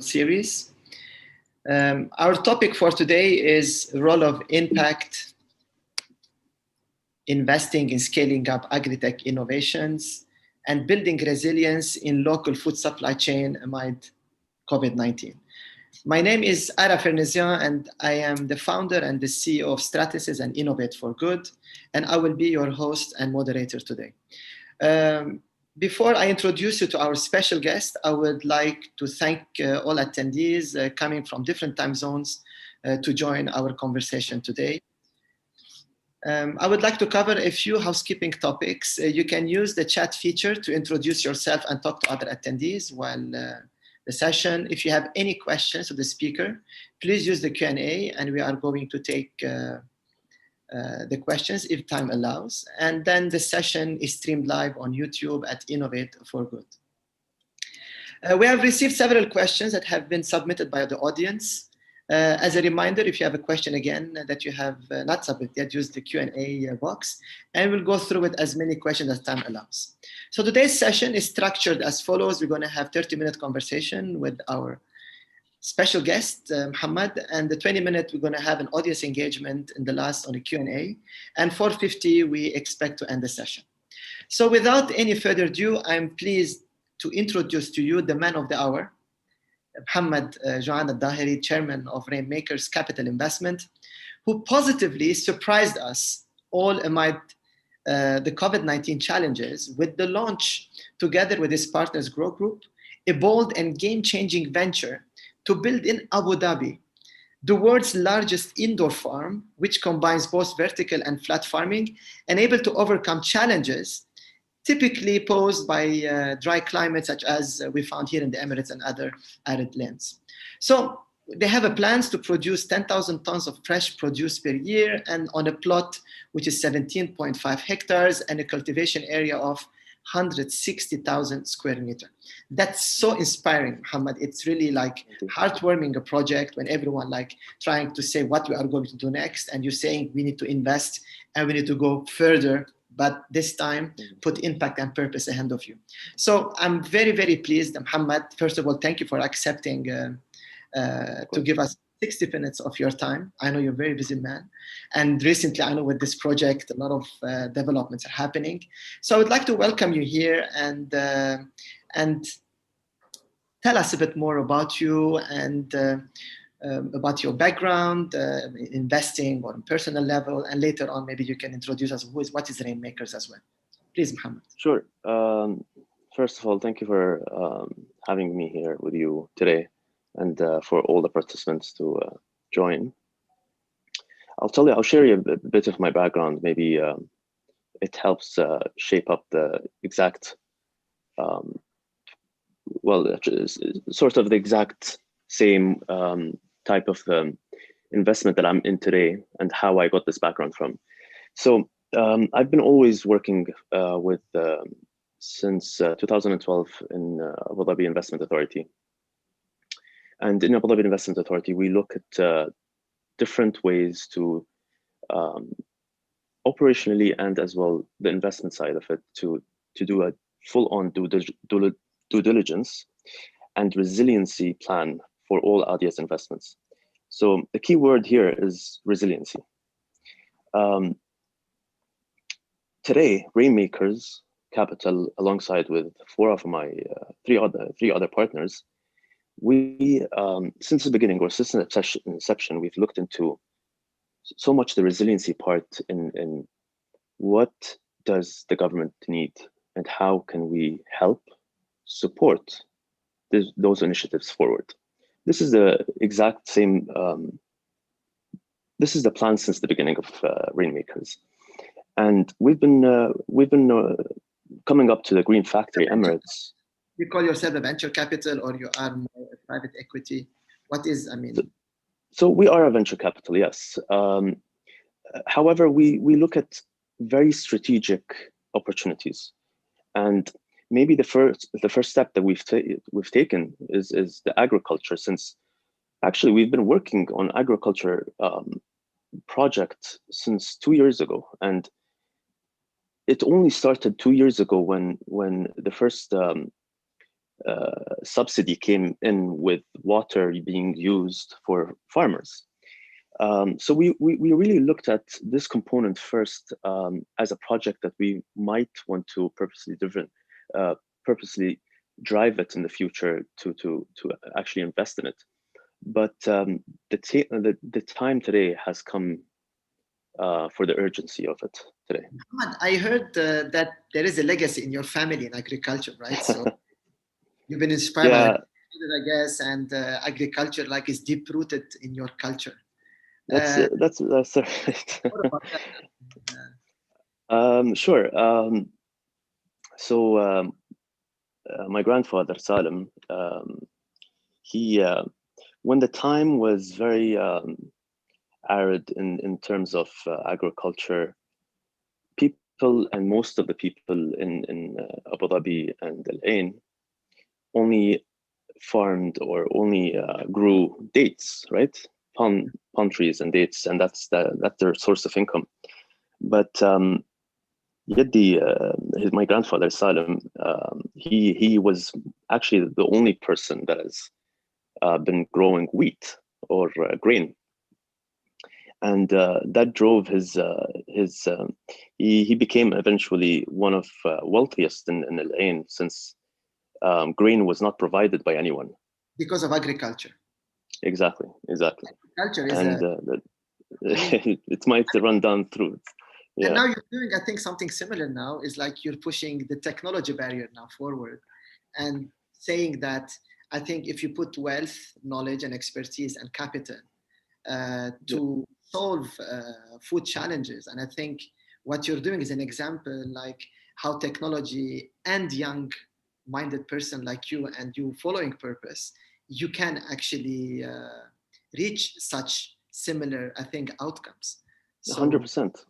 series. Our topic for today is role of impact investing in scaling up agri-tech innovations and building resilience in local food supply chain amid COVID-19. My name is Ara Fernezian, and I am the founder and the CEO of Stratasys and Innovate for Good, and I will be your host and moderator today. Before I introduce you to our special guest, I would like to thank all attendees coming from different time zones to join our conversation today. I would like to cover a few housekeeping topics. You can use the chat feature to introduce yourself and talk to other attendees while the session. If you have any questions to the speaker, please use the Q&A, and we are going to take the questions if time allows. And then the session is streamed live on YouTube at Innovate for Good. We have received several questions that have been submitted by the audience. As a reminder, if you have a question again that you have not submitted yet, use the Q&A box, and we'll go through it as many questions as time allows. So today's session is structured as follows. We're going to have 30-minute conversation with our special guest, Mohamed, and the 20-minute, we're going to have an audience engagement in the last on the Q&A, and 4:50, we expect to end the session. So without any further ado, I'm pleased to introduce to you the man of the hour, Mohamed Jouan Dhaheri, chairman of Rainmakers Capital Investment, who positively surprised us all amid the COVID-19 challenges with the launch, together with his partners Grow Group, a bold and game-changing venture to build in Abu Dhabi the world's largest indoor farm, which combines both vertical and flat farming and able to overcome challenges typically posed by dry climates such as we found here in the Emirates and other arid lands. So they have a plans to produce 10,000 tons of fresh produce per year, and on a plot which is 17.5 hectares and a cultivation area of 160,000 square meters. That's so inspiring, Mohamed. It's really like heartwarming a project when everyone like trying to say what we are going to do next, and you're saying we need to invest and we need to go further, but this time put impact and purpose ahead of you. So I'm very, very pleased, Mohamed. First of all, thank you for accepting to give us 60 minutes of your time. I know you're a very busy man. And recently, I know with this project, a lot of developments are happening. So I would like to welcome you here and tell us a bit more about you and about your background, investing on a personal level, and later on, maybe you can introduce us what is Rainmakers as well. Please, Mohamed. Sure. First of all, thank you for having me here with you today, and for all the participants to join. I'll share you a bit of my background. Maybe it helps shape up the exact, sort of the exact same type of investment that I'm in today and how I got this background from. So I've been always working with, since 2012 in Abu Dhabi Investment Authority. And in Abu Dhabi Investment Authority, we look at different ways to operationally and as well the investment side of it to do a full-on due diligence and resiliency plan for all ADIA's investments. So the key word here is resiliency. Today, Rainmakers Capital, alongside with three other partners, we, since the beginning or since inception, we've looked into so much the resiliency part in what does the government need and how can we help support those initiatives forward. This is the exact same, this is the plan since the beginning of Rainmakers. And we've been coming up to the Green Factory Emirates. You call yourself a venture capital, or you are more a private equity? What is, I mean? So we are a venture capital, yes. However, we look at very strategic opportunities. And maybe the first step that we've taken is the agriculture, since actually we've been working on agriculture project since 2 years ago. And it only started 2 years ago when the first subsidy came in with water being used for farmers. So we really looked at this component first as a project that we might want to purposely drive it in the future to actually invest in it. But the time today has come for the urgency of it today. I heard that there is a legacy in your family in agriculture, right? So you've been inspired by it, I guess, and agriculture is deep rooted in your culture. That's right. What about that? Sure. So my grandfather Salim, he when the time was very arid in terms of agriculture, people and most of the people in Abu Dhabi and Al Ain only farmed or only grew dates, right? Palm trees and dates, and that's their source of income. But yet my grandfather Salim, he was actually the only person that has been growing wheat or grain, and that drove he became eventually one of wealthiest in Al Ain, since grain was not provided by anyone because of agriculture. Exactly. Agriculture is and it might run down through it. Yeah. And now you're doing, I think, something similar now, is you're pushing the technology barrier now forward and saying that I think if you put wealth, knowledge, and expertise and capital to solve food challenges, and I think what you're doing is an example how technology and young-minded person like you and you following purpose, you can actually reach such similar, I think, outcomes. 100%.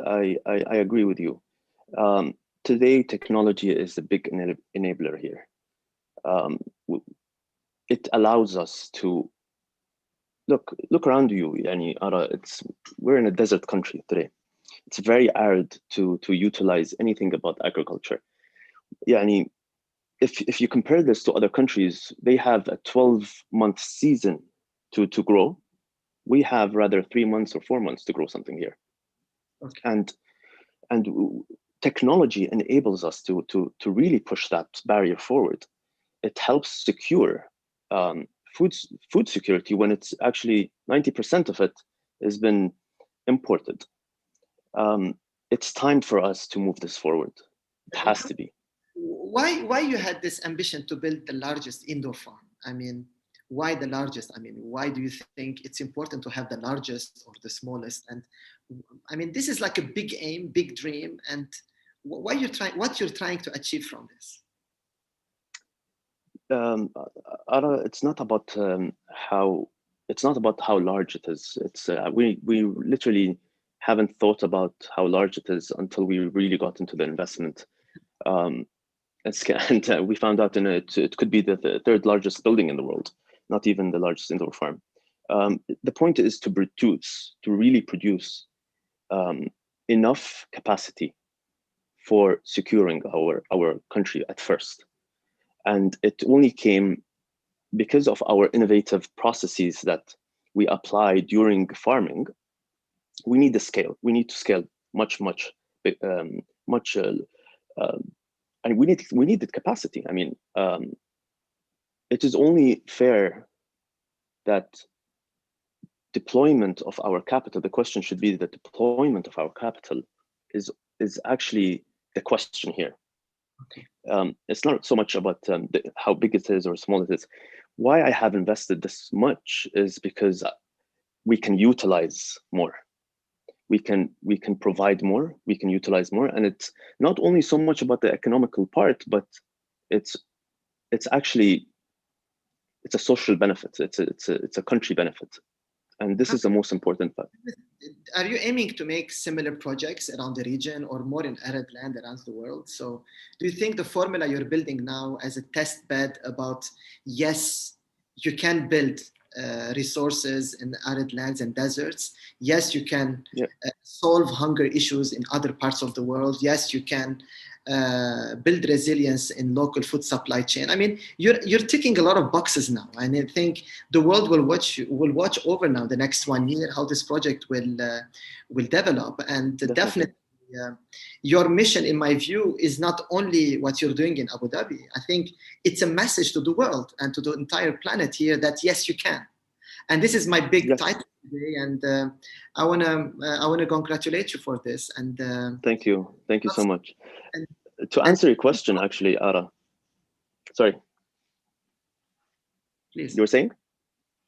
I agree with you. Today, technology is a big enabler here. It allows us to look around you. We're in a desert country today. It's very arid to utilize anything about agriculture. If you compare this to other countries, they have a 12-month season to grow. We have rather 3 months or 4 months to grow something here. Okay. And technology enables us to really push that barrier forward. It helps secure food security when it's actually 90% of it has been imported. It's time for us to move this forward. It has to be. Why you had this ambition to build the largest indoor farm? I mean, why the largest? I mean, why do you think it's important to have the largest or the smallest? And I mean, this is a big aim, big dream. And what you're trying to achieve from this? It's not about how large it is. It's we literally haven't thought about how large it is until we really got into the investment. And we found out it could be the third largest building in the world, not even the largest indoor farm. The point is to really produce enough capacity for securing our country at first. And it only came because of our innovative processes that we apply during farming. We need the scale. We need to scale much, and we need the capacity. I mean, it is only fair that deployment of our capital. The question should be the deployment of our capital is actually the question here. Okay. It's not so much about how big it is or small it is. Why I have invested this much is because we can utilize more. We can provide more. We can utilize more, and it's not only so much about the economical part, but it's actually a social benefit. It's a country benefit, and this is the most important part. Are you aiming to make similar projects around the region or more in arid land around the world? So do you think the formula you're building now as a test bed about, yes, you can build resources in arid lands and deserts. Yes, you can solve hunger issues in other parts of the world. Yes, you can build resilience in local food supply chain. I mean, you're ticking a lot of boxes now, and I think the world will watch over now the next 1 year how this project will develop. And definitely your mission, in my view, is not only what you're doing in Abu Dhabi. I think it's a message to the world and to the entire planet here that yes, you can. And this is my big title today, and I wanna congratulate you for this. And thank you so much. And to answer your question, actually, Ara, sorry, please. You were saying?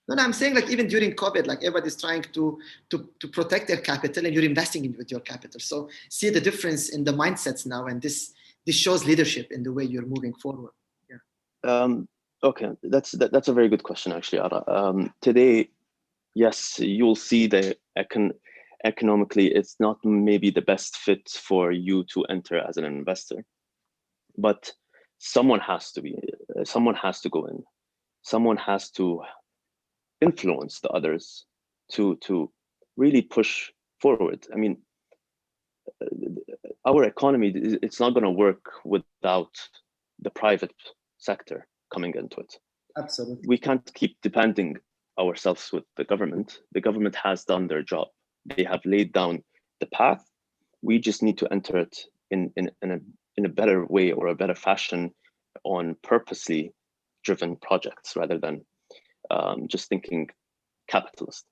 No, I'm saying, like, even during COVID, like, everybody's trying to protect their capital, and you're investing in with your capital. So see the difference in the mindsets now, and this shows leadership in the way you're moving forward. Yeah. Okay, that's a very good question, actually, Ara. Today, yes, you'll see that economically, it's not maybe the best fit for you to enter as an investor, but someone has to go in, someone has to influence the others to really push forward. I mean, our economy, it's not going to work without the private sector coming into it. Absolutely. We can't keep depending ourselves with the government. The government has done their job. They have laid down the path. We just need to enter it in a better way or a better fashion on purposely driven projects rather than just thinking capitalist.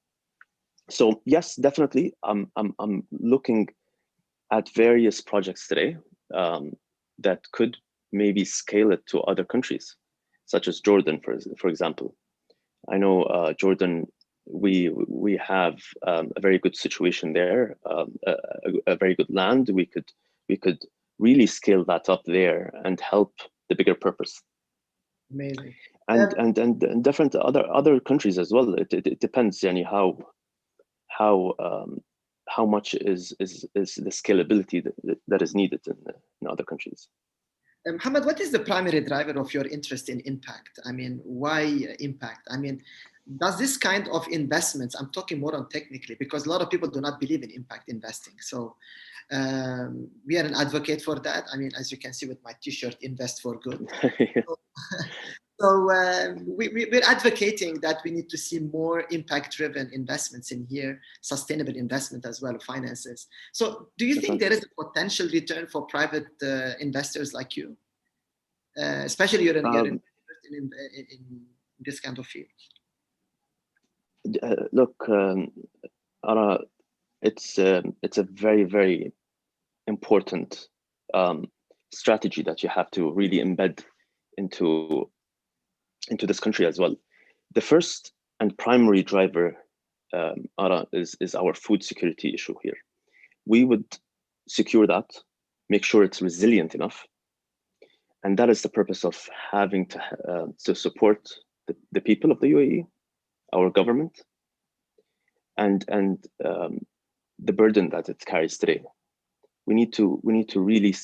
So yes, definitely, I'm looking at various projects today that could maybe scale it to other countries, such as Jordan, for example. I know Jordan, we have a very good situation there, a very good land. We could really scale that up there and help the bigger purpose. Amazing. And different other countries as well. It depends, yani, how much is the scalability that is needed in other countries. Mohamed, what is the primary driver of your interest in impact? I mean, why impact? I mean, does this kind of investments, I'm talking more on technically, because a lot of people do not believe in impact investing. So we are an advocate for that. I mean, as you can see with my t-shirt, invest for good. So we're advocating that we need to see more impact-driven investments in here, sustainable investment as well, finances. So do you think there is a potential return for private investors like you? Especially you're in this kind of field. Look, Ara, it's a very, very important strategy that you have to really embed into this country as well. The first and primary driver, Ara, is our food security issue here. We would secure that, make sure it's resilient enough, and that is the purpose of having to support the people of the UAE, our government, and the burden that it carries today. We need to really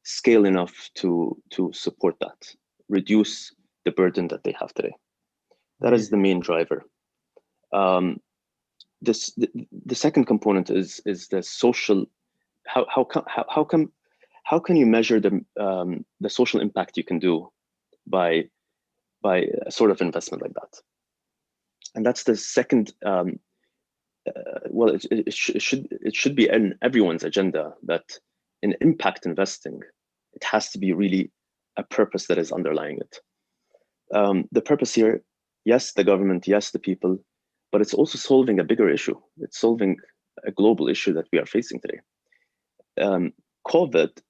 scale enough to support that, reduce the burden that they have today. That is the main driver. The second component is the social. How can you measure the social impact you can do by a sort of investment like that? And that's the second. Well, it should be in everyone's agenda that in impact investing, it has to be really a purpose that is underlying it. The purpose here, yes, the government, yes, the people, but it's also solving a bigger issue. It's solving a global issue that we are facing today. COVID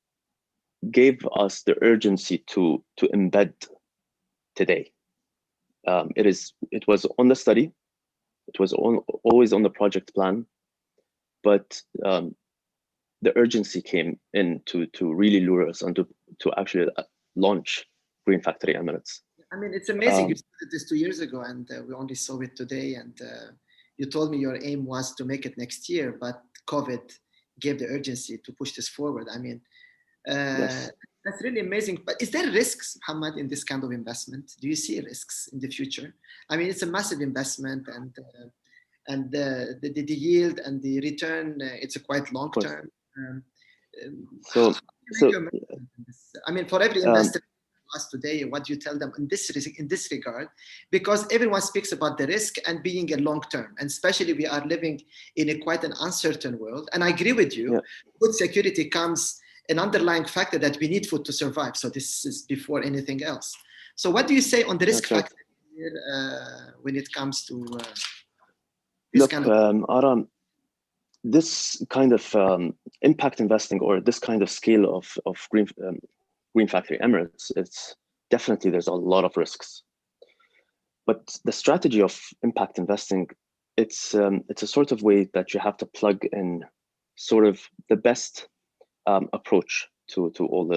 gave us the urgency to embed today. It was on the study, it was always on the project plan, but the urgency came in to really lure us onto to actually launch Green Factory Emirates. I mean, it's amazing. You started this 2 years ago, and we only saw it today. And you told me your aim was to make it next year, but COVID gave the urgency to push this forward. I mean, yes. That's really amazing. But is there risks, Mohamed, in this kind of investment? Do you see risks in the future? I mean, it's a massive investment, and the yield and the return, it's a quite long term. So, I mean, for every investor us today, what do you tell them in this regard? Because everyone speaks about the risk and being a long term, and especially we are living in a quite an uncertain world. And I agree with you. Food security comes an underlying factor that we need food to survive. So this is before anything else. So what do you say on the risk factor here, when it comes to this kind of? Aram, this kind of impact investing, or this kind of scale of green factory emirates, it's definitely, there's a lot of risks. But the strategy of impact investing, it's a sort of way that you have to plug in sort of the best approach to all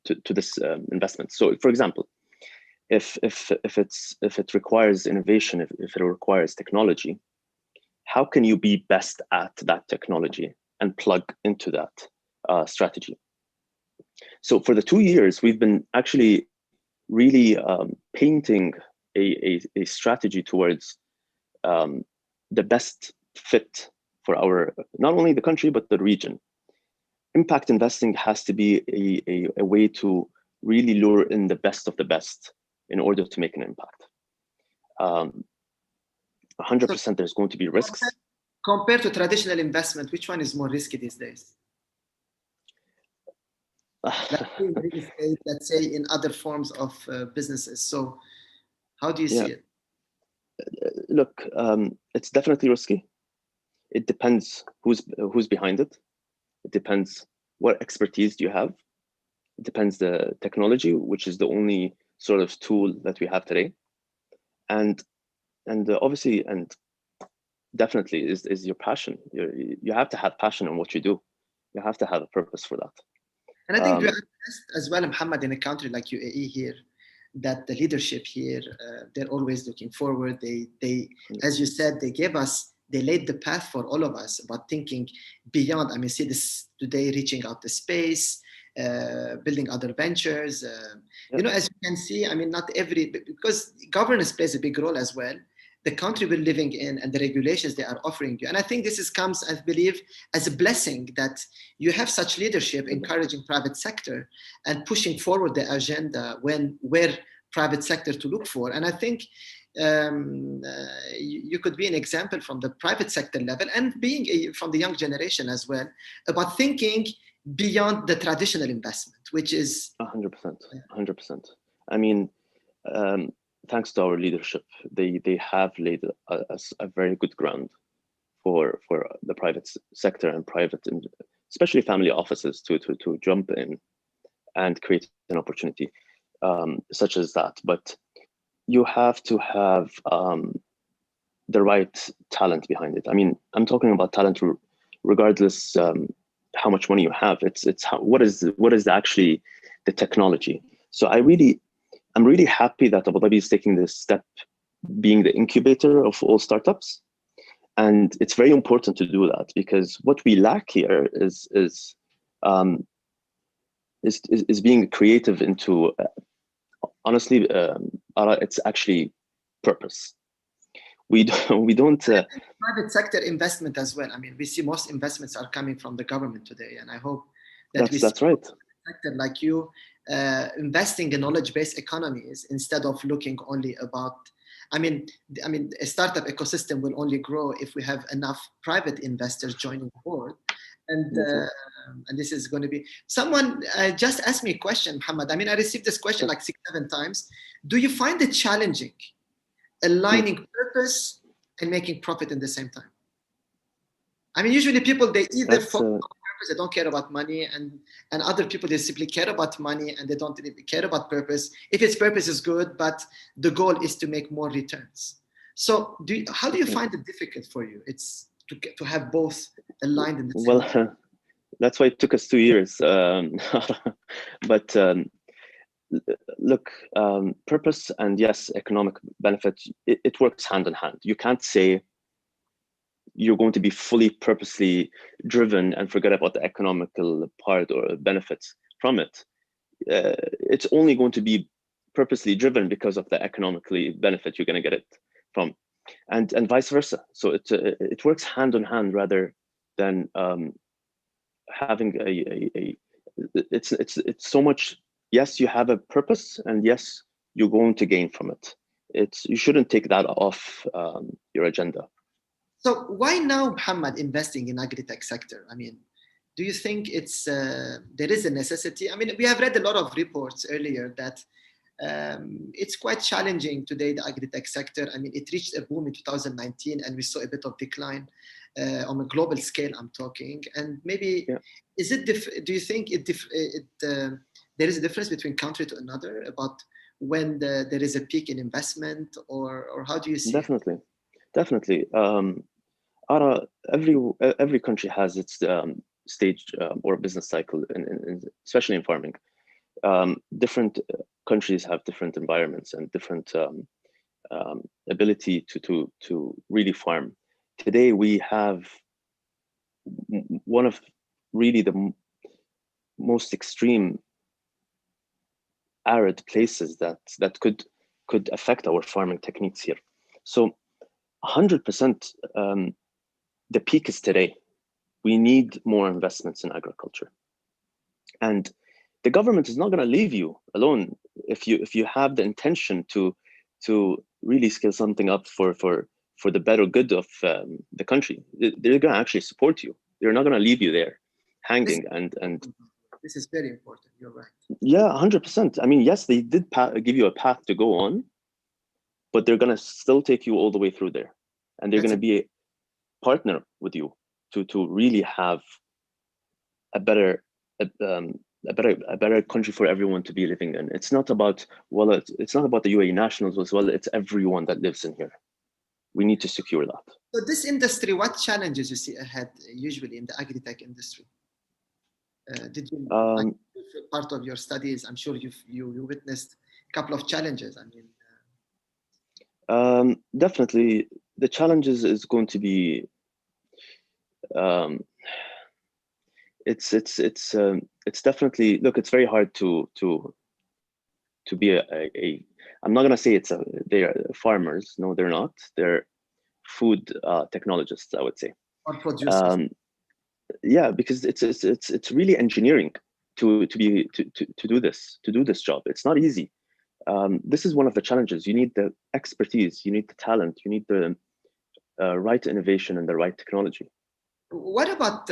to this investment. So, for example, if it requires innovation, if it requires technology, how can you be best at that technology and plug into that strategy? So for the 2 years, we've been actually really painting a strategy towards the best fit for our, not only the country, but the region. Impact investing has to be a way to really lure in the best of the best in order to make an impact. 100% there's going to be risks. Compared to traditional investment, which one is more risky these days? Like in real estate, let's say, in other forms of businesses. So how do you see it? Look, it's definitely risky. It depends who's behind it. It depends what expertise do you have. It depends the technology, which is the only sort of tool that we have today. And obviously, and definitely is your passion. You have to have passion in what you do. You have to have a purpose for that. And I think you addressed as well, Mohamed, in a country like UAE here, that the leadership here, they're always looking forward. They, as you said, they laid the path for all of us about thinking beyond. I mean, see this today, reaching out to space, building other ventures. You know, as you can see, I mean, not every, because governance plays a big role as well. The country we're living in and the regulations they are offering you. And I think this comes, I believe, as a blessing that you have such leadership encouraging private sector and pushing forward the agenda where private sector to look for. And I think you could be an example from the private sector level and being from the young generation as well about thinking beyond the traditional investment, which is 100%. I mean, thanks to our leadership, they have laid a very good ground for the private sector and especially family offices to jump in and create an opportunity such as that. But you have to have the right talent behind it. I mean, I'm talking about talent regardless how much money you have. It's what is actually the technology. So I'm really happy that Abu Dhabi is taking this step, being the incubator of all startups. And it's very important to do that, because what we lack here is being creative into, honestly, it's actually purpose. We don't private sector investment as well. I mean, we see most investments are coming from the government today, and I hope that that's right. Sector like you investing in knowledge-based economies instead of looking only about. I mean, a startup ecosystem will only grow if we have enough private investors joining board, and this is going to be. Someone just asked me a question, Mohamed. I mean, I received this question like 6-7 times. Do you find it challenging aligning purpose and making profit in the same time? I mean, usually people, they either focus on purpose, they don't care about money, and other people, they simply care about money and they don't really care about purpose. If its purpose is good, but the goal is to make more returns. So how do you find it difficult for you? It's to have both aligned in the same time. That's why it took us 2 years. But look, purpose and yes, economic benefit, it works hand in hand. You can't say you're going to be fully purposely driven and forget about the economical part or benefits from it. It's only going to be purposely driven because of the economically benefit you're going to get it from, and vice versa. So it works hand in hand rather than having it's so much. Yes, you have a purpose, and yes, you're going to gain from it. You shouldn't take that off your agenda. So why now, Mohamed, investing in agri-tech sector? I mean, do you think it's there is a necessity? I mean, we have read a lot of reports earlier that it's quite challenging today, the agri-tech sector. I mean, it reached a boom in 2019, and we saw a bit of decline on a global scale, I'm talking. And maybe, is it do you think there is a difference between country to another about when there is a peak in investment, or how do you see it? Definitely. Every country has its stage or business cycle, especially in farming. Different countries have different environments and different ability to really farm. Today we have one of really the most extreme arid places that could affect our farming techniques here. So 100%, the peak is today. We need more investments in agriculture, and the government is not going to leave you alone if you have the intention to really scale something up for the better good of the country. They're going to actually support you. They're not going to leave you there hanging. And this is very important. You're right. Yeah, 100%. I mean, yes, they did give you a path to go on, but they're going to still take you all the way through there, and they're going to be a partner with you to really have a better country for everyone to be living in. It's not about, well, it's not about the UAE nationals as well. It's everyone that lives in here. We need to secure that. So this industry, what challenges you see ahead usually in the agri-tech industry? Did you part of your studies? I'm sure you witnessed a couple of challenges. I mean, definitely the challenges is going to be it's definitely, look, it's very hard to be I'm not gonna say they're farmers. No, they're not. They're food technologists, I would say. Or producers. Yeah, because it's really engineering to do this job. It's not easy. This is one of the challenges. You need the expertise, you need the talent, you need the right innovation and the right technology. What about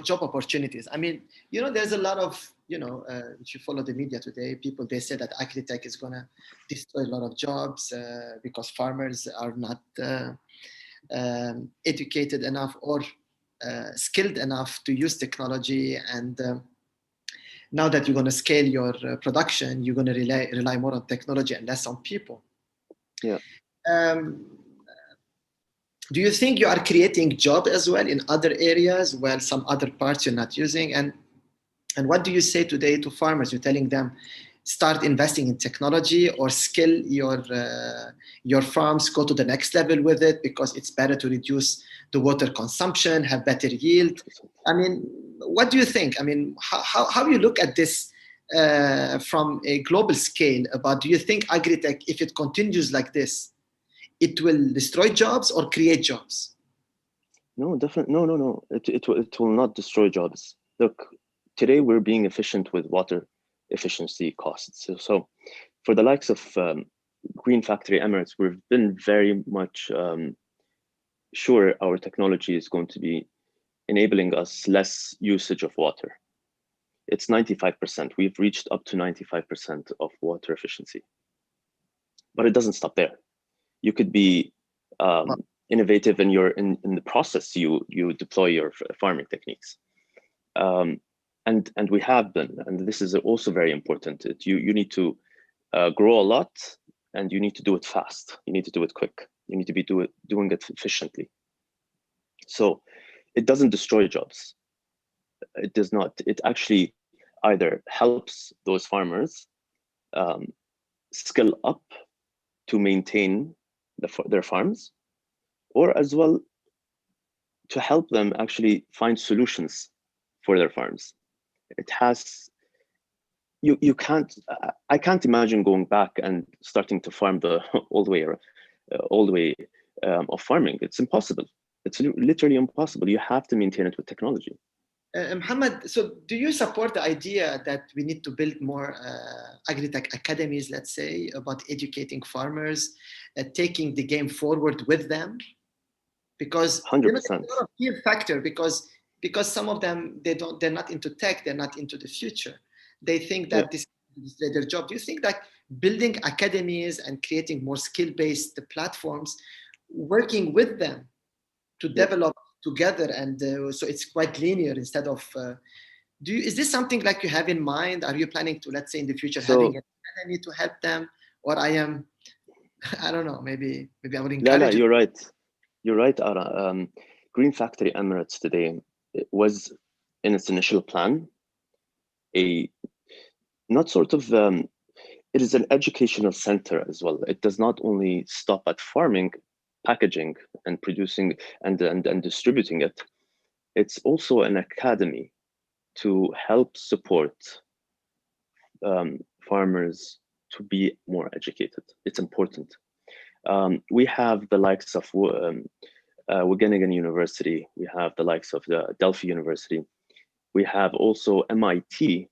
job opportunities? I mean, there's a lot of, if you follow the media today, people, they say that agri-tech is going to destroy a lot of jobs because farmers are not educated enough or skilled enough to use technology. And now that you're going to scale your production, you're going to rely more on technology and less on people. Yeah. Do you think you are creating jobs as well in other areas while some other parts you're not using? And what do you say today to farmers? You're telling them, start investing in technology or skill your farms, go to the next level with it because it's better to reduce the water consumption, have better yield. I mean, what do you think? I mean, how do you look at this from a global scale about, do you think agri-tech, if it continues like this, it will destroy jobs or create jobs? No, definitely. No. It will not destroy jobs. Look, today we're being efficient with water efficiency costs. So for the likes of Green Factory Emirates, we've been very much sure our technology is going to be enabling us less usage of water. It's 95%. We've reached up to 95% of water efficiency. But it doesn't stop there. You could be innovative in the process you deploy your farming techniques, and we have been, and this is also very important. You need to grow a lot, and you need to do it fast. You need to do it quick. You need to be doing it efficiently. So it doesn't destroy jobs. It does not. It actually either helps those farmers skill up to maintain their farms, or as well to help them actually find solutions for their farms. It has, you can't, I can't imagine going back and starting to farm the all the way of farming. It's impossible. It's literally impossible. You have to maintain it with technology. Mohamed, so do you support the idea that we need to build more Agritech academies, let's say, about educating farmers, taking the game forward with them? Because 100%. there's a lot of fear factor because some of them they're not into tech, they're not into the future. They think that this is their job. Do you think that building academies and creating more skill-based platforms, working with them to develop together, and so it's quite linear instead of is this something like you have in mind? Are you planning to, let's say, in the future having an academy to help them? Or I don't know, maybe I would encourage you're right, Ara. Green Factory Emirates today, it was in its initial plan it is an educational center as well. It does not only stop at farming, packaging, and producing and distributing it. It's also an academy to help support farmers to be more educated. It's important. We have the likes of Wageningen University. We have the likes of the Delphi University. We have also MIT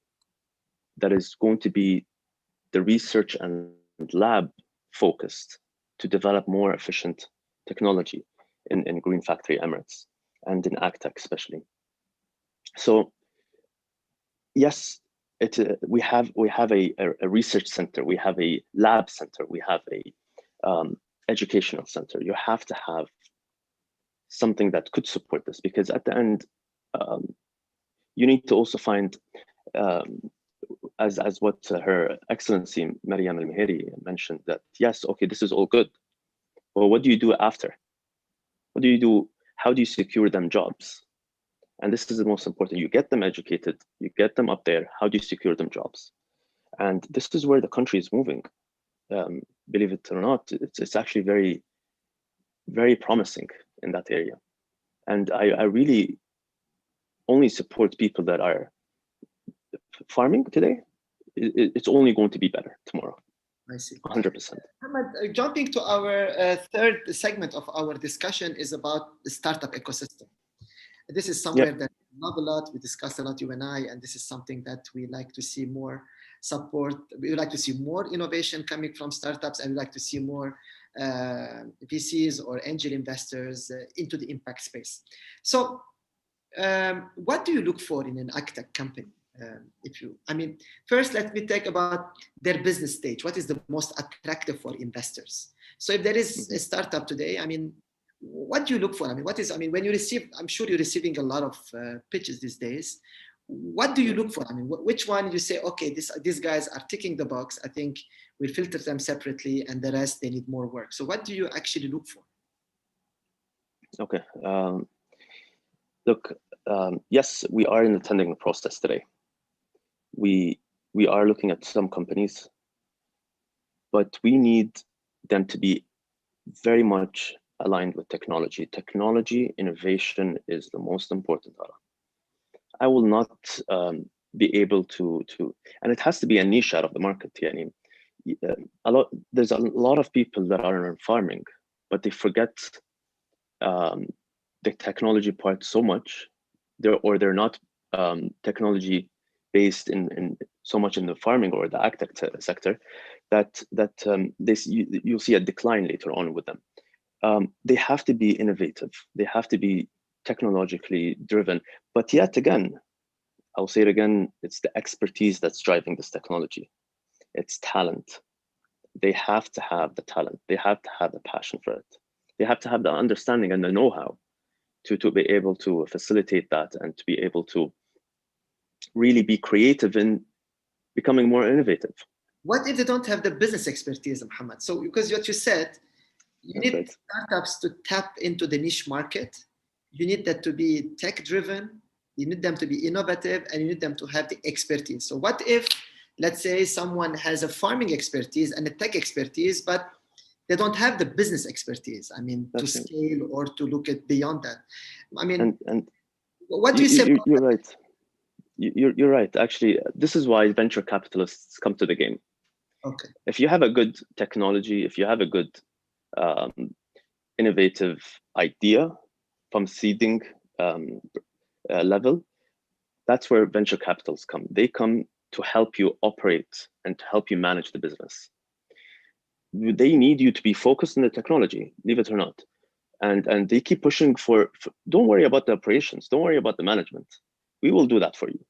that is going to be the research and lab focused to develop more efficient technology in Green Factory Emirates and in Acta especially. So yes, we have a research center, we have a lab center, we have a educational center. You have to have something that could support this, because at the end, you need to also find, as what Her Excellency Maryam Al-Dhaheri mentioned, that yes, okay, this is all good, but what do you do after? What do you do? How do you secure them jobs? And this is the most important. You get them educated, you get them up there. How do you secure them jobs? And this is where the country is moving. Believe it or not, it's actually very, very promising in that area. And I really only support people that are farming today. It's only going to be better tomorrow. I see. 100%. Jumping to our third segment of our discussion is about the startup ecosystem. This is somewhere that we love a lot. We discuss a lot, you and I, and this is something that we like to see more support. We would like to see more innovation coming from startups, and we like to see more VCs or angel investors into the impact space. So what do you look for in an Agtech company? First, let me talk about their business stage. What is the most attractive for investors? So if there is a startup today, what do you look for? When you receive, I'm sure you're receiving a lot of pitches these days. What do you look for? Which one you say, okay, these guys are ticking the box. I think we'll filter them separately, and the rest, they need more work. So what do you actually look for? Okay. Look, yes, we are in the tendering process today. We are looking at some companies, but we need them to be very much aligned with technology. Technology innovation is the most important. I will not be able to, and it has to be a niche out of the market. There's a lot of people that are in farming, but they forget the technology part so much. They're not technology based in so much in the farming or the Agtech sector that you'll see a decline later on with them. They have to be innovative. They have to be technologically driven. But yet again, I'll say it again, it's the expertise that's driving this technology. It's talent. They have to have the talent. They have to have the passion for it. They have to have the understanding and the know-how to be able to facilitate that and to be able to really be creative in becoming more innovative. What if they don't have the business expertise, Mohamed? So because what you said, you need startups to tap into the niche market. You need that to be tech-driven. You need them to be innovative, and you need them to have the expertise. So what if, let's say, someone has a farming expertise and a tech expertise, but they don't have the business expertise, to scale or to look at beyond that. What do you say? You're right. You're right. Actually, this is why venture capitalists come to the game. Okay. If you have a good technology, if you have a good innovative idea from seeding level, That's where venture capitals come. They come to help you operate and to help you manage the business. They need you to be focused on the technology, leave it or not. And they keep pushing for don't worry about the operations, don't worry about the management. We will do that for you.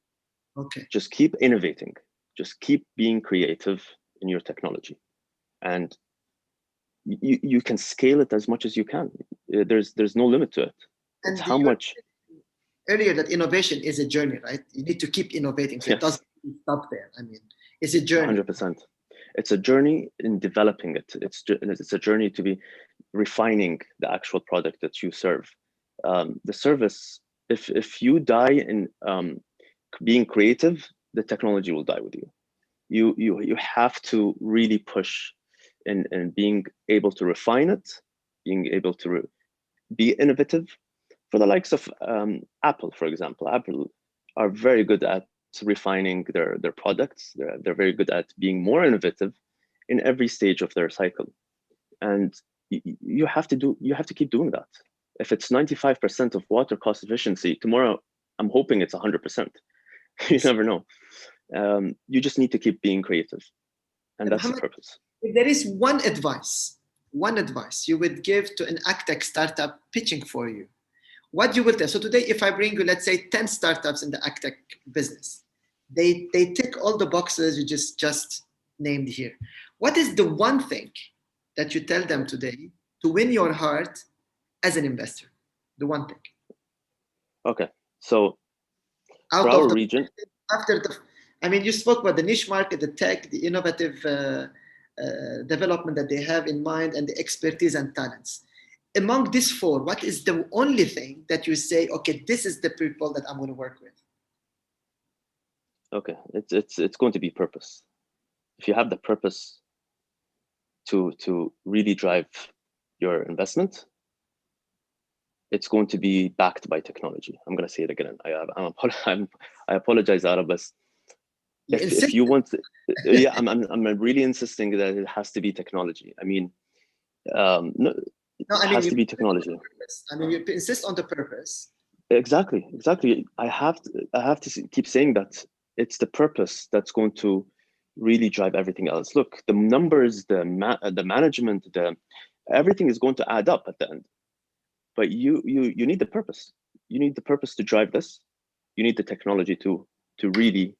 Okay. Just keep innovating. Just keep being creative in your technology. And you can scale it as much as you can. There's no limit to it. It's how much. Earlier, that innovation is a journey, right? You need to keep innovating. So yes. It doesn't stop there. I mean, it's a journey. 100%. It's a journey in developing it. It's a journey to be refining the actual product that you serve. The service, if you die in being creative, the technology will die with you. You have to really push in being able to refine it, being able to be innovative. For the likes of Apple, for example, Apple are very good at refining their products. They're very good at being more innovative in every stage of their cycle. And you have to keep doing that. If it's 95% of water cost efficiency, tomorrow I'm hoping it's 100%. You never know. You just need to keep being creative. And that's the purpose. If there is one advice you would give to an Agtech startup pitching for you, what you will tell? So today, if I bring you, let's say 10 startups in the Agtech business, they tick all the boxes you just named here. What is the one thing that you tell them today to win your heart as an investor? The one thing. Okay, so for our region, you spoke about the niche market, the tech, the innovative development that they have in mind, and the expertise and talents. Among these four, what is the only thing that you say, okay, this is the people that I'm going to work with? Okay, it's going to be purpose. If you have the purpose to really drive your investment, it's going to be backed by technology. I'm going to say it again. I apologize, Arabas. If you want, yeah, I'm really insisting that it has to be technology. I mean, it has to be technology. You insist on the purpose. Exactly. I have to keep saying that it's the purpose that's going to really drive everything else. Look, the numbers, the management, everything is going to add up at the end. But you need the purpose. You need the purpose to drive this. You need the technology to really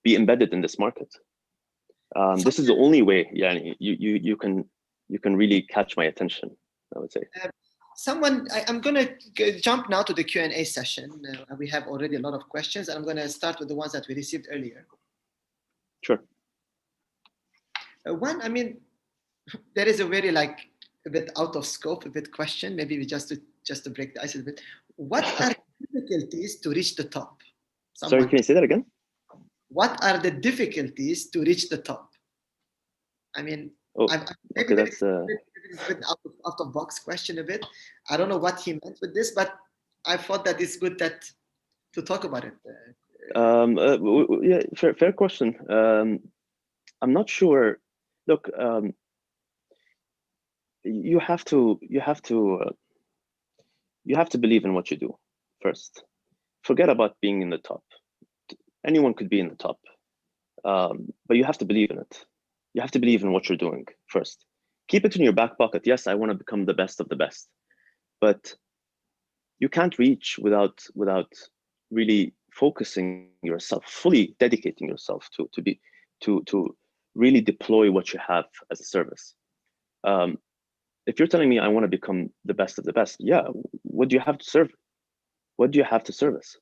be embedded in this market. This is the only way. Yeah, you can really catch my attention, I would say. I'm going to jump now to the Q&A session. We have already a lot of questions, and I'm going to start with the ones that we received earlier. Sure. One, there is a very a bit out of scope, a bit question, maybe just to break the ice a bit. What are the difficulties to reach the top? Sorry, can you say that again? What are the difficulties to reach the top? Okay, that's it's a bit out of box question a bit. I don't know what he meant with this, but I thought that it's good to talk about it. Yeah, fair question. I'm not sure. Look, you have to believe in what you do first. Forget about being in the top. Anyone could be in the top, but you have to believe in it. You have to believe in what you're doing first. Keep it in your back pocket. Yes, I want to become the best of the best, but you can't reach without really focusing yourself, fully dedicating yourself to really deploy what you have as a service. If you're telling me I want to become the best of the best, yeah, what do you have to serve? What do you have to service?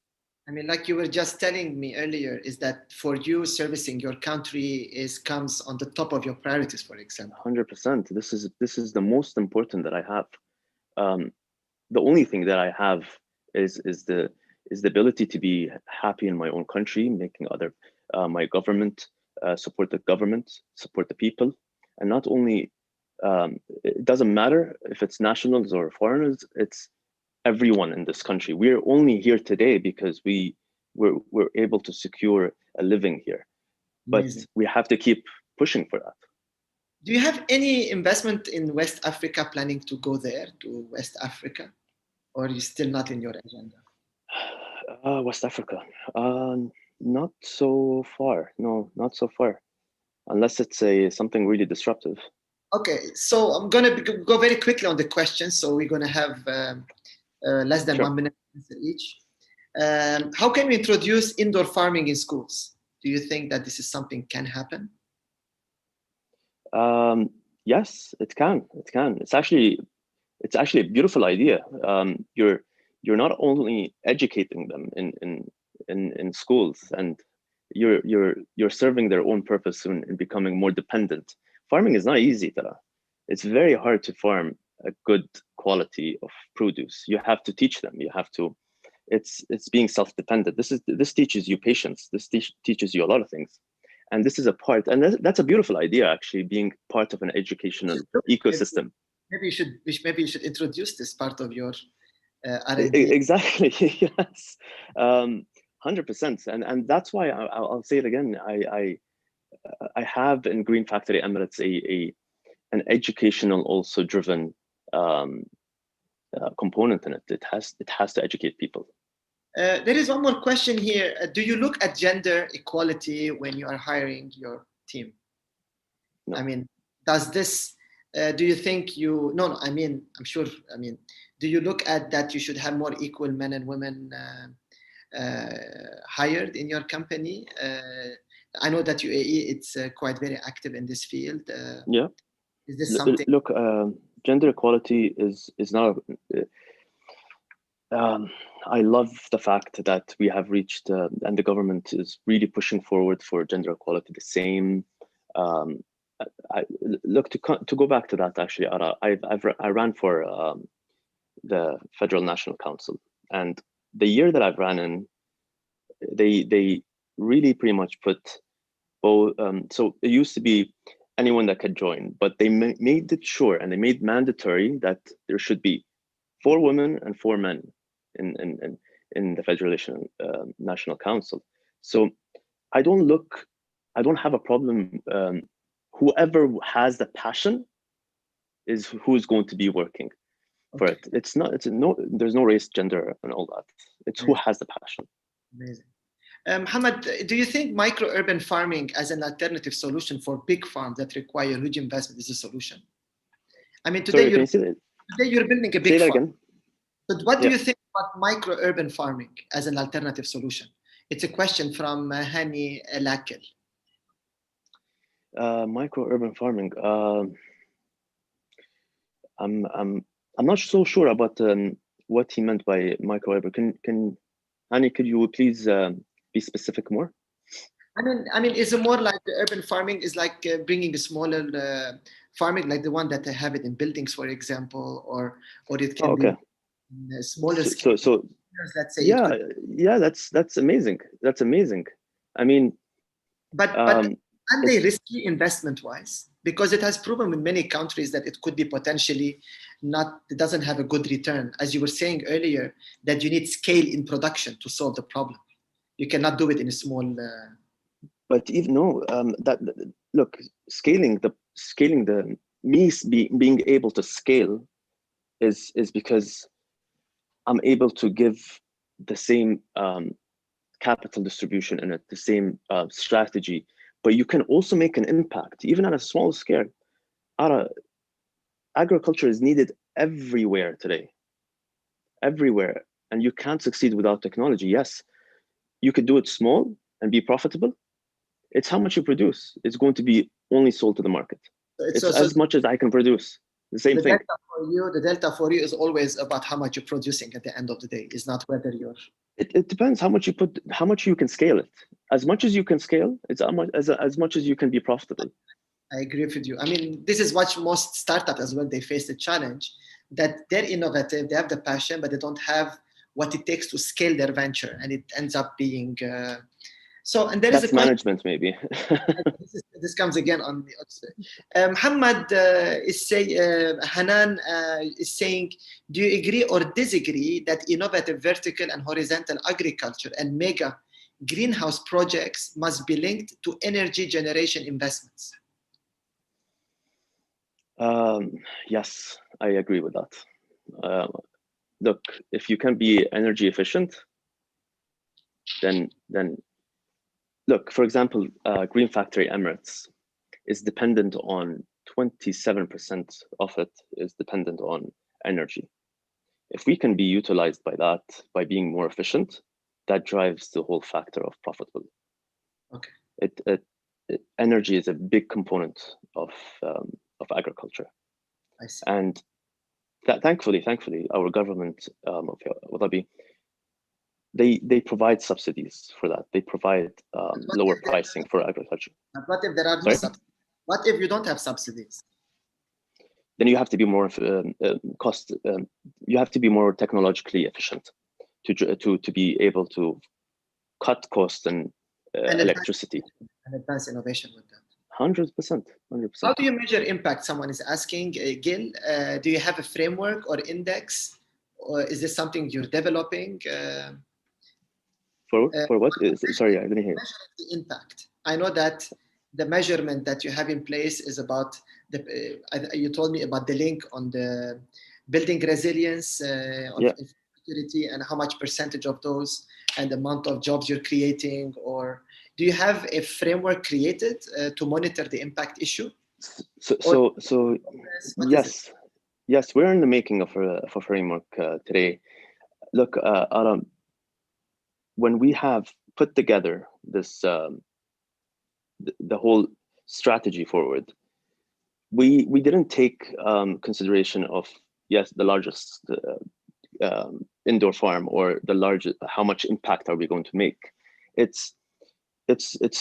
Like you were just telling me earlier, is that for you, servicing your country comes on the top of your priorities, for example. 100%. This is the most important that I have. The only thing that I have is the ability to be happy in my own country, making my government support the government, support the people, and not only. It doesn't matter if it's nationals or foreigners. It's everyone in this country. We're only here today because we're able to secure a living here. Amazing. But we have to keep pushing for that. Do you have any investment in West Africa, planning to go there to West Africa, or are you still not in your agenda? West Africa. Not so far. No, not so far. Unless it's something really disruptive. Okay, so I'm going to go very quickly on the questions. So we're going to have less than 1 minute to answer each. How can we introduce indoor farming in schools? Do you think that this is something can happen? Yes, it can. It can. It's actually a beautiful idea. You're not only educating them in schools, and you're serving their own purpose in becoming more dependent. Farming is not easy, Tara. It's very hard to farm a good quality of produce. You have to teach them. You have to. It's being self-dependent. This teaches you patience. This teaches you a lot of things, and this is a part. And that's a beautiful idea, actually, being part of an educational ecosystem. Maybe you should introduce this part of your R&D. Exactly. Yes. 100%. And that's why I'll say it again. I have in Green Factory Emirates an educational also driven component in it. It has to educate people. There is one more question here. Do you look at gender equality when you are hiring your team? No. I mean, does this? Do you think you? No. I mean, I'm sure. I mean, do you look at that you should have more equal men and women hired in your company? I know that UAE it's quite very active in this field. Yeah. Is this something? Look, gender equality is not. I love the fact that we have reached, and the government is really pushing forward for gender equality. The same. Look, to go back to that, actually, Ara, I ran for the Federal National Council, and the year that I've ran in, they really pretty much put both. So it used to be anyone that could join, but they made it sure and they made mandatory that there should be 4 women and 4 men in the Federal National Council. So I don't have a problem. Whoever has the passion is who's going to be working for it. There's no race, gender, and all that. It's who has the passion. Amazing. Mohamed, do you think micro-urban farming as an alternative solution for big farms that require huge investment is a solution? I mean, today you're building a big farm. Again. But what do you think about micro-urban farming as an alternative solution? It's a question from Hani Lakil. Micro-urban farming. I'm not so sure about what he meant by micro-urban. Hani, could you please be specific more? I mean, is it more like the urban farming is like bringing a smaller farming, like the one that they have it in buildings, for example, or it can be in smaller scale. So let's say. Yeah, that's amazing. That's amazing. I mean, but aren't they risky investment-wise? Because it has proven in many countries that it could be potentially it doesn't have a good return. As you were saying earlier, that you need scale in production to solve the problem. You cannot do it in a small. But even look, scaling being able to scale is because I'm able to give the same capital distribution and the same strategy, but you can also make an impact even at a small scale. Agriculture is needed everywhere today, everywhere, and you can't succeed without technology. Yes, you could do it small and be profitable. It's how much you produce. It's going to be only sold to the market. It's as much as I can produce. The same thing. The delta for you is always about how much you're producing at the end of the day. It's not whether you're. It depends how much you can scale it. As much as you can scale, it's as much as you can be profitable. I agree with you. I mean, this is what most startups as well, they face the challenge that they're innovative, they have the passion, but they don't have what it takes to scale their venture. And it ends up being, and there is a management maybe. this comes again on the Mohamed Hanan is saying, do you agree or disagree that innovative vertical and horizontal agriculture and mega greenhouse projects must be linked to energy generation investments? Yes, I agree with that. Look, if you can be energy efficient, then look, for example, Green Factory Emirates is dependent on 27% of it is dependent on energy. If we can be utilized by that, by being more efficient, that drives the whole factor of profitable. Okay. Energy is a big component of agriculture. I see. And that thankfully, our government of Abu Dhabi, they provide subsidies for that. They provide lower pricing for agriculture. But what if there are no subsidies? What if you don't have subsidies? Then you have to be more you have to be more technologically efficient to be able to cut costs and electricity. And advance innovation with that. 100%. How do you measure impact? Someone is asking. Gil, do you have a framework or index, or is this something you're developing? For what? Sorry, I didn't hear. Measuring the impact. I know that the measurement that you have in place is about you told me about the link on the building resilience on security and how much percentage of those and the amount of jobs you're creating, or do you have a framework created to monitor the impact issue? So yes, we're in the making of a framework today. Look, Aram, when we have put together this the whole strategy forward, we didn't take consideration of the largest indoor farm or the largest, how much impact are we going to make. It's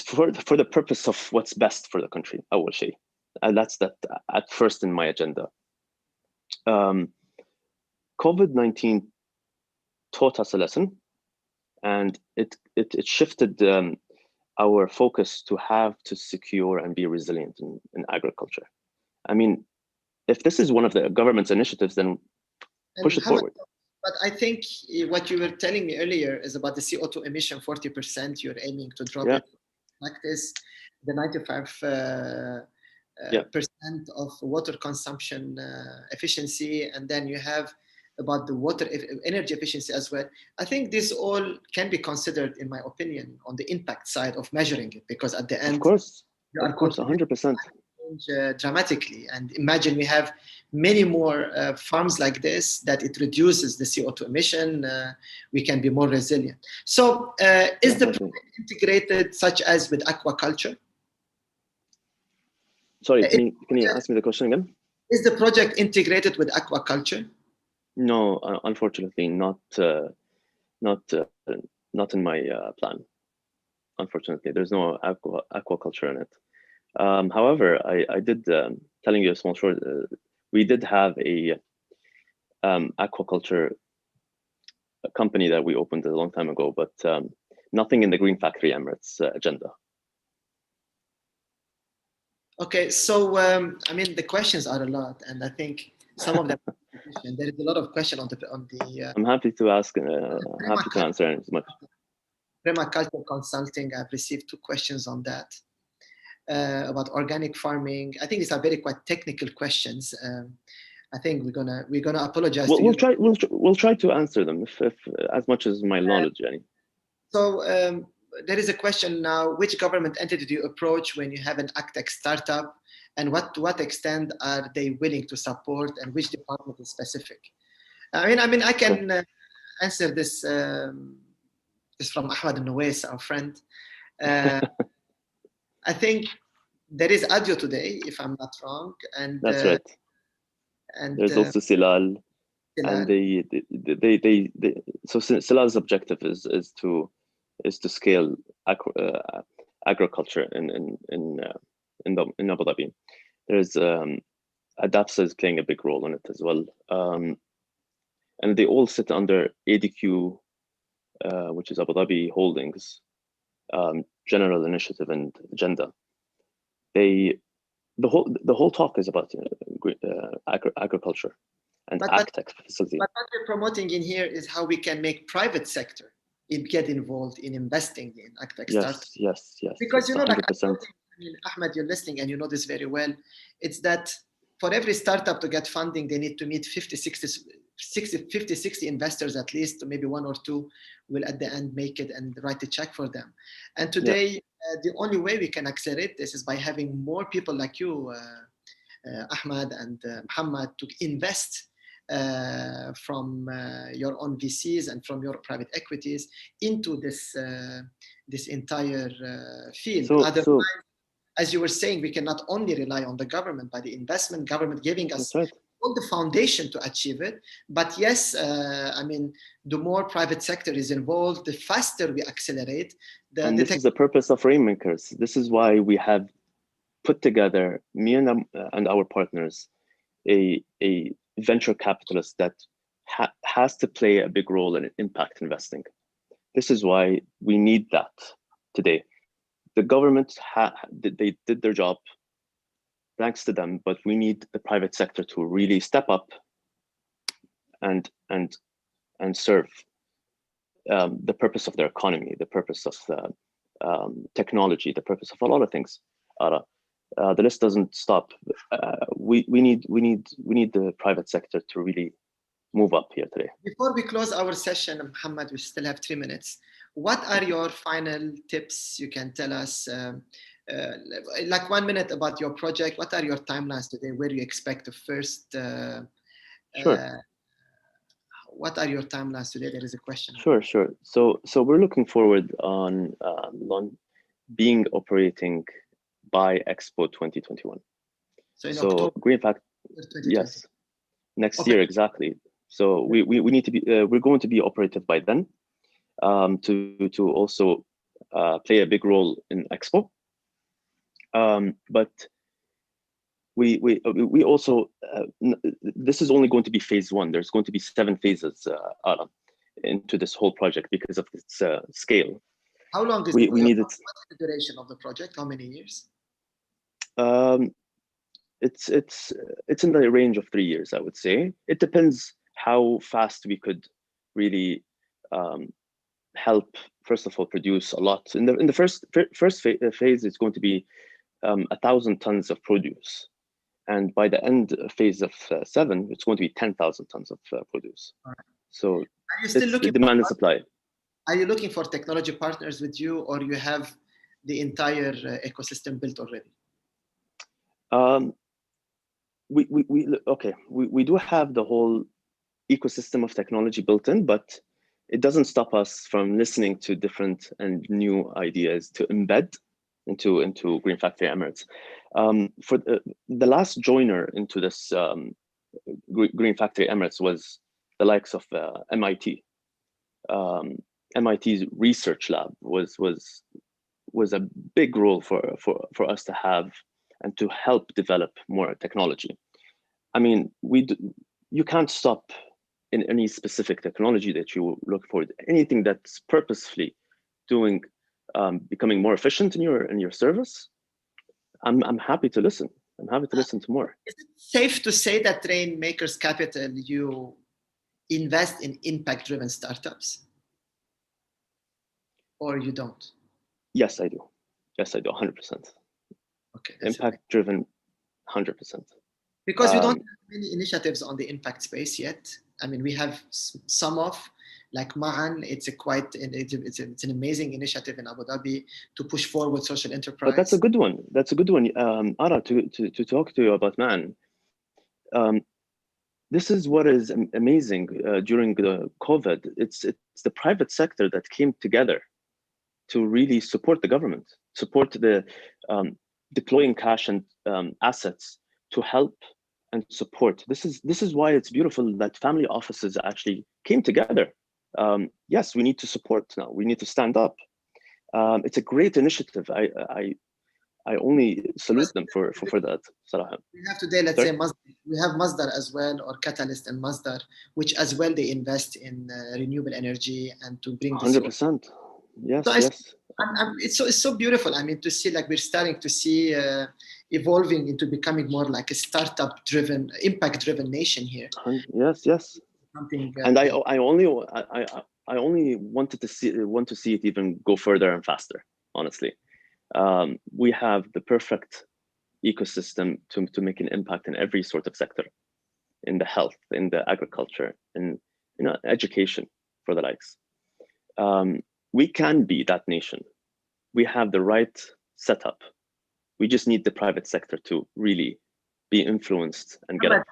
for the purpose of what's best for the country, I will say, and that's that at first in my agenda. COVID-19 taught us a lesson, and it shifted our focus to have to secure and be resilient in agriculture. I mean, if this is one of the government's initiatives, then push it forward. But I think what you were telling me earlier is about the CO2 emission, 40% you're aiming to drop it. Like this, the 95% of water consumption efficiency, and then you have about the water energy efficiency as well. I think this all can be considered, in my opinion, on the impact side of measuring it, because at the end, of course, 100%. Dramatically, and imagine we have many more farms like this, that it reduces the CO2 emission, we can be more resilient. So is the project integrated such as with aquaculture? Sorry, can you ask me the question again? Is the project integrated with aquaculture? No, unfortunately, not in my plan. Unfortunately, there's no aquaculture in it. However, I did, telling you a small short, we did have a aquaculture company that we opened a long time ago, but nothing in the Green Factory Emirates agenda. Okay, so I mean, the questions are a lot, and I think some of them, there is a lot of questions on the. I'm happy to ask, happy to answer as much. Permaculture consulting, I've received 2 questions on that. About organic farming. I think these are very quite technical questions. I think we're gonna apologize. We'll try to answer them if as much as my knowledge, Jenny. So there is a question now: which government entity do you approach when you have an Agritech startup, and to what extent are they willing to support, and which department is specific? I mean, I can answer this. This is from Ahmed Al-Nawais, our friend. I think there is Adio today, if I'm not wrong, and that's right. And there's also Silal, and so Silal's objective is to scale agriculture in Abu Dhabi. There's ADAPSA is playing a big role in it as well, and they all sit under ADQ, which is Abu Dhabi Holdings. General initiative and agenda. The whole talk is about agriculture and Agritech facility. But what we're promoting in here is how we can make private sector get involved in investing in Agritech startups. Yes. Because you know, 100%. like Ahmed, you're listening and you know this very well. It's that for every startup to get funding, they need to meet 50, 60 50, 60 investors at least, maybe one or two will at the end make it and write a check for them. And today, the only way we can accelerate this is by having more people like you, Ahmed and Mohamed, to invest from your own VCs and from your private equities into this this entire field. Otherwise, as you were saying, we cannot only rely on the government, by the investment, government giving us all the foundation to achieve it. But yes, I mean, the more private sector is involved, the faster we accelerate. And this is the purpose of Rainmakers. This is why we have put together, me and our partners, a venture capitalist that has to play a big role in impact investing. This is why we need that today. The government, they did their job, thanks to them, but we need the private sector to really step up and serve the purpose of their economy, the purpose of technology, the purpose of a lot of things. The list doesn't stop. We need the private sector to really move up here today. Before we close our session, Mohamed, we still have 3 minutes. What are your final tips you can tell us? Like 1 minute about your project. What are your timelines today? Where do you expect the first? Sure. What are your timelines today? There is a question. Sure. So we're looking forward on being operating by Expo 2021. So in October, Green Fact, yes, next year exactly. So we need to be we're going to be operative by then, to also play a big role in Expo. But we also this is only going to be phase 1. There's going to be 7 phases into this whole project because of its scale. How long is we needed? What's the duration of the project? How many years? It's in the range of 3 years, I would say. It depends how fast we could really help, first of all, produce a lot. In the first phase, it's going to be 1,000 tons of produce, and by the end phase of 7, it's going to be 10,000 tons of produce. Right. So it's the demand and supply. Are you looking for technology partners with you, or you have the entire ecosystem built already? We do have the whole ecosystem of technology built in, but it doesn't stop us from listening to different and new ideas to embed into Green Factory Emirates. For the last joiner into this Green Factory Emirates was the likes of MIT. MIT's research lab was a big role for us to have and to help develop more technology. I mean, you can't stop in any specific technology that you look for. Anything that's purposefully doing, becoming more efficient in your service, I'm happy to listen. I'm happy to listen to more. Is it safe to say that Rainmakers Capital, you invest in impact-driven startups? Or you don't? Yes, I do. Yes, I do, 100%. Okay. Impact-driven, 100%. Because we don't have many initiatives on the impact space yet. I mean, we have some of, like Ma'an, it's an amazing initiative in Abu Dhabi to push forward social enterprise. But that's a good one. That's a good one. Ara, to talk to you about Ma'an. This is what is amazing during the COVID. It's the private sector that came together to really support the government, support the deploying cash and assets to help and support. This is why it's beautiful that family offices actually came together. Yes, we need to support now. We need to stand up. It's a great initiative. I only salute them for that. Sarah. We have today, let's say, we have Masdar as well, or Catalyst and Masdar, which as well they invest in renewable energy and to bring 100%. Yes, so yes. It's so beautiful. I mean, to see, like, we're starting to see evolving into becoming more like a startup-driven, impact-driven nation here. Yes, yes. Something. And I only want to see it even go further and faster. Honestly, we have the perfect ecosystem to make an impact in every sort of sector. in the health, in the agriculture, in education for the likes. We can be that nation. We have the right setup. We just need the private sector to really be influenced and get up.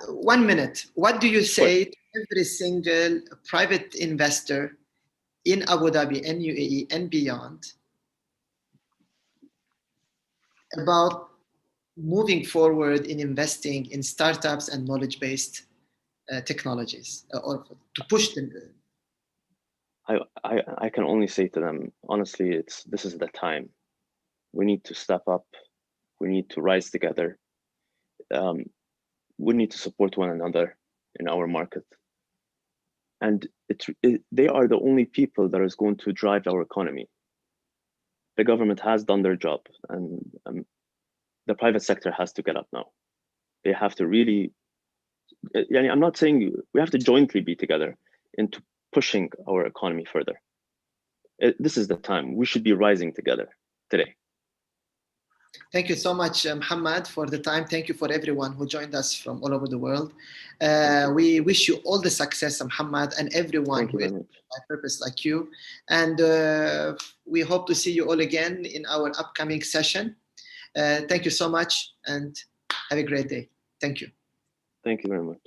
1 minute. What do you say to every single private investor in Abu Dhabi and UAE and beyond about moving forward in investing in startups and knowledge-based technologies, or to push them? I can only say to them, honestly, this is the time. We need to step up. We need to rise together. We need to support one another in our market. And they are the only people that is going to drive our economy. The government has done their job, and the private sector has to get up now. They have to really, I'm not saying we have to jointly be together into pushing our economy further. This is the time. We should be rising together today. Thank you so much, Mohamed, for the time. Thank you for everyone who joined us from all over the world. We wish you all the success, Mohamed, and everyone who is by purpose like you. And we hope to see you all again in our upcoming session. Thank you so much, and have a great day. Thank you. Thank you very much.